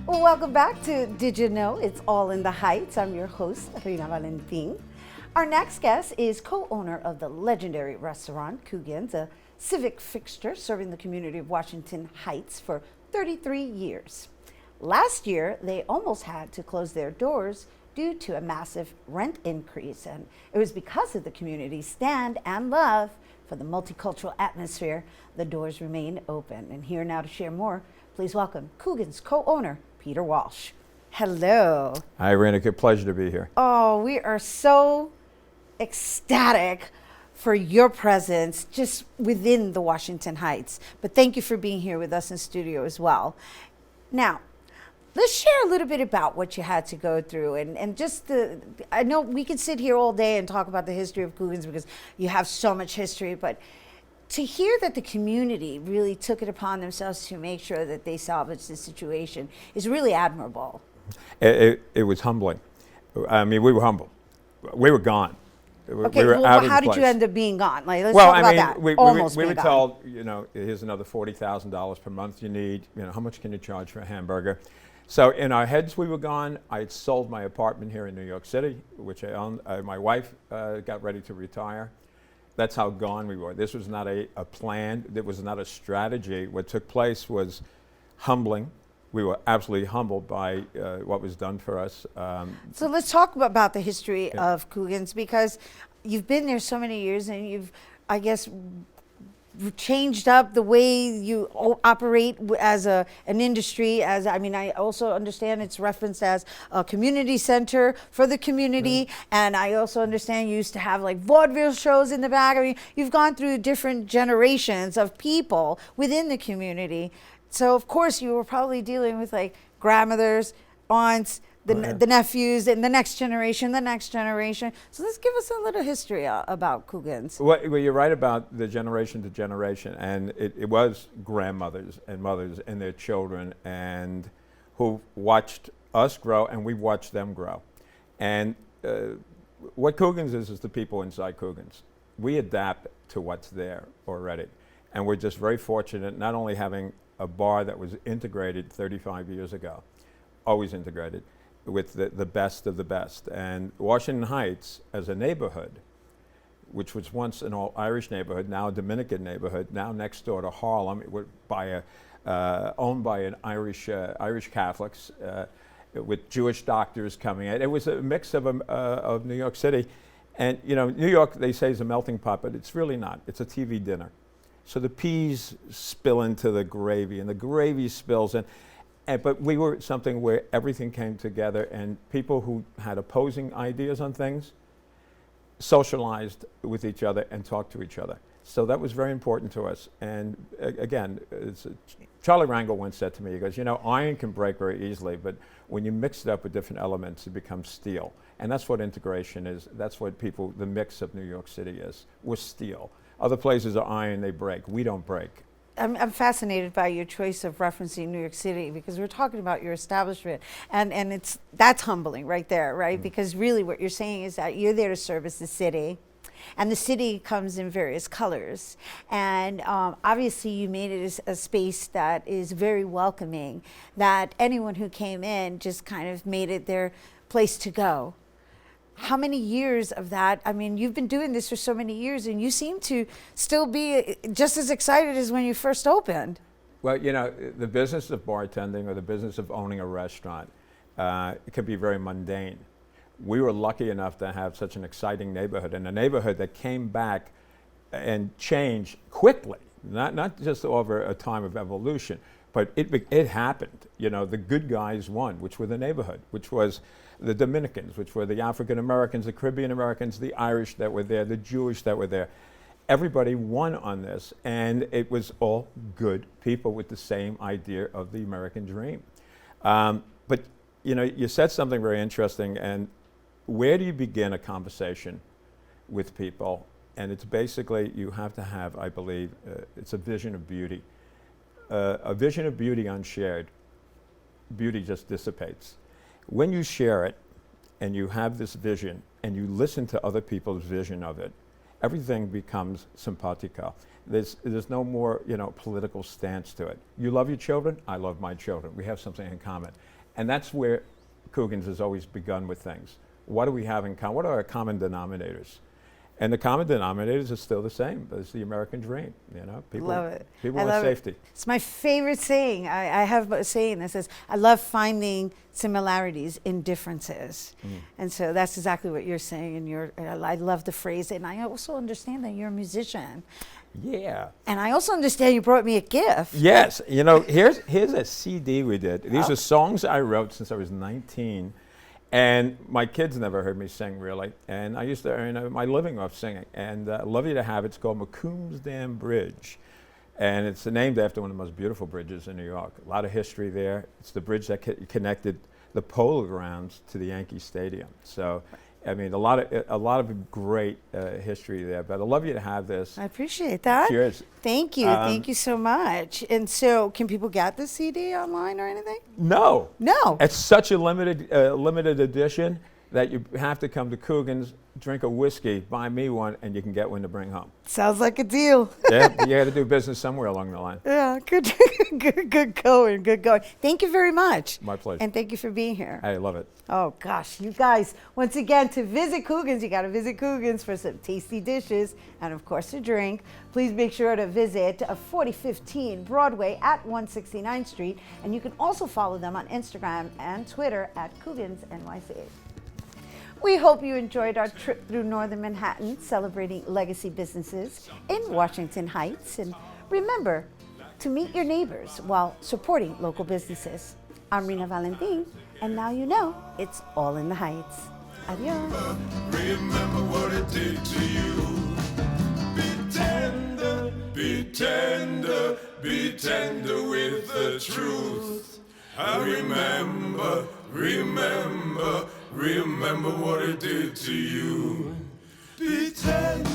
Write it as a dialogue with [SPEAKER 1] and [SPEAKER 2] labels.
[SPEAKER 1] Welcome back to Did You Know It's All in the Heights. I'm your host, Rina Valentin. Our next guest is co-owner of the legendary restaurant Coogan's, a civic fixture serving the community of Washington Heights for 33 years. Last year, they almost had to close their doors due to a massive rent increase, and it was because of the community's stand and love for the multicultural atmosphere. The doors remain open. And here now to share more, please welcome Coogan's co-owner, Peter Walsh. Hello.
[SPEAKER 2] Hi, Rena. Good pleasure to be here.
[SPEAKER 1] Oh, we are so ecstatic for your presence just within the Washington Heights. But thank you for being here with us in studio as well. Now, let's share a little bit about what you had to go through and just I know we could sit here all day and talk about the history of Coogan's because you have so much history, but to hear that the community really took it upon themselves to make sure that they salvaged the situation is really admirable.
[SPEAKER 2] It was humbling. I mean, we were humble. We were gone.
[SPEAKER 1] Okay,
[SPEAKER 2] we were
[SPEAKER 1] well,
[SPEAKER 2] out of
[SPEAKER 1] how
[SPEAKER 2] the
[SPEAKER 1] did
[SPEAKER 2] place.
[SPEAKER 1] you end up being gone? Like, let's
[SPEAKER 2] well,
[SPEAKER 1] talk about that.
[SPEAKER 2] We were
[SPEAKER 1] Gone.
[SPEAKER 2] told, you know, here's another $40,000 per month you need. You know, how much can you charge for a hamburger? So in our heads, we were gone. I had sold my apartment here in New York City, which I owned. My wife got ready to retire. That's how gone we were. This was not a plan. It was not a strategy. What took place was humbling. We were absolutely humbled by what was done for us.
[SPEAKER 1] So let's talk about the history of Coogan's, because you've been there so many years and you've, I guess, changed up the way you operate as an industry. I also understand it's referenced as a community center for the community, and I also understand you used to have like vaudeville shows in the back. I mean, you've gone through different generations of people within the community. So of course you were probably dealing with like grandmothers, aunts, the nephews, and the next generation. So let's give us a little history about Coogan's.
[SPEAKER 2] Well, you're right about the generation to generation, and it was grandmothers and mothers and their children, and who watched us grow, and we watched them grow. And what Coogan's is the people inside Coogan's. We adapt to what's there already, and we're just very fortunate not only having a bar that was integrated 35 years ago, always integrated, with the best of the best. And Washington Heights as a neighborhood, which was once an all Irish neighborhood, now a Dominican neighborhood, now next door to Harlem, it was owned by an Irish Catholics with Jewish doctors coming in. It was a mix of New York City. And you know, New York, they say, is a melting pot, but it's really not. It's a TV dinner. So the peas spill into the gravy, and the gravy spills in. But we were something where everything came together, and people who had opposing ideas on things socialized with each other and talked to each other. So that was very important to us. And again, Charlie Rangel once said to me, he goes, you know, iron can break very easily, but when you mix it up with different elements, it becomes steel. And that's what integration is. That's what the mix of New York City is. We're steel. Other places are iron, they break. We don't break.
[SPEAKER 1] I'm fascinated by your choice of referencing New York City, because we're talking about your establishment, and that's humbling right there, right? Mm-hmm. Because really what you're saying is that you're there to service the city, and the city comes in various colors, and obviously you made it a space that is very welcoming, that anyone who came in just kind of made it their place to go. How many years of that? I mean, you've been doing this for so many years, and you seem to still be just as excited as when you first opened.
[SPEAKER 2] Well, you know, the business of bartending or the business of owning a restaurant, it can be very mundane. We were lucky enough to have such an exciting neighborhood, and a neighborhood that came back and changed quickly, not just over a time of evolution, but it happened. You know, the good guys won, which were the neighborhood, which was the Dominicans, which were the African Americans, the Caribbean Americans, the Irish that were there, the Jewish that were there. Everybody won on this, and it was all good people with the same idea of the American dream. But you know, you said something very interesting, and where do you begin a conversation with people? And it's basically, you have to have, I believe, it's a vision of beauty. A vision of beauty unshared, beauty just dissipates. When you share it and you have this vision and you listen to other people's vision of it, everything becomes simpatico. There's no more, you know, political stance to it. You love your children, I love my children. We have something in common. And that's where Coogan's has always begun with things. What do we have in common? What are our common denominators? And the common denominators are still the same. It's the American dream, you know? People,
[SPEAKER 1] Love it.
[SPEAKER 2] People
[SPEAKER 1] I
[SPEAKER 2] want
[SPEAKER 1] love
[SPEAKER 2] safety.
[SPEAKER 1] It's my favorite saying. I have a saying that says, I love finding similarities in differences. And so that's exactly what you're saying. And I love the phrase. And I also understand that you're a musician.
[SPEAKER 2] Yeah.
[SPEAKER 1] And I also understand you brought me a gift.
[SPEAKER 2] Yes. You know, here's a CD we did. These are songs I wrote since I was 19. And my kids never heard me sing, really. And I used to earn my living off singing. And I love you to have it. It's called McComb's Dam Bridge. And it's named after one of the most beautiful bridges in New York. A lot of history there. It's the bridge that connected the Polo Grounds to the Yankee Stadium. So, I mean, a lot of great history there. But I love you to have this.
[SPEAKER 1] I appreciate that.
[SPEAKER 2] Cheers.
[SPEAKER 1] Thank you. Thank you so much. And so, can people get the CD online or anything?
[SPEAKER 2] No.
[SPEAKER 1] No.
[SPEAKER 2] It's such a limited edition that you have to come to Coogan's, drink a whiskey, buy me one, and you can get one to bring home.
[SPEAKER 1] Sounds like a deal.
[SPEAKER 2] Yeah, you got to do business somewhere along the line.
[SPEAKER 1] Yeah, good, good going, good going. Thank you very much.
[SPEAKER 2] My pleasure.
[SPEAKER 1] And thank you for being here.
[SPEAKER 2] I love it.
[SPEAKER 1] Oh gosh, you guys, once again, to visit Coogan's, you got to visit Coogan's for some tasty dishes and of course a drink. Please make sure to visit 4015 Broadway at 169th Street. And you can also follow them on Instagram and Twitter at Coogan's NYC. We hope you enjoyed our trip through Northern Manhattan, celebrating legacy businesses in Washington Heights. And remember to meet your neighbors while supporting local businesses. I'm Rena Valentin, and now you know it's all in the Heights. Adios.
[SPEAKER 3] Remember what it did to you. Be tender, be tender, be tender with the truth. I remember, remember what it did to you. Be tender.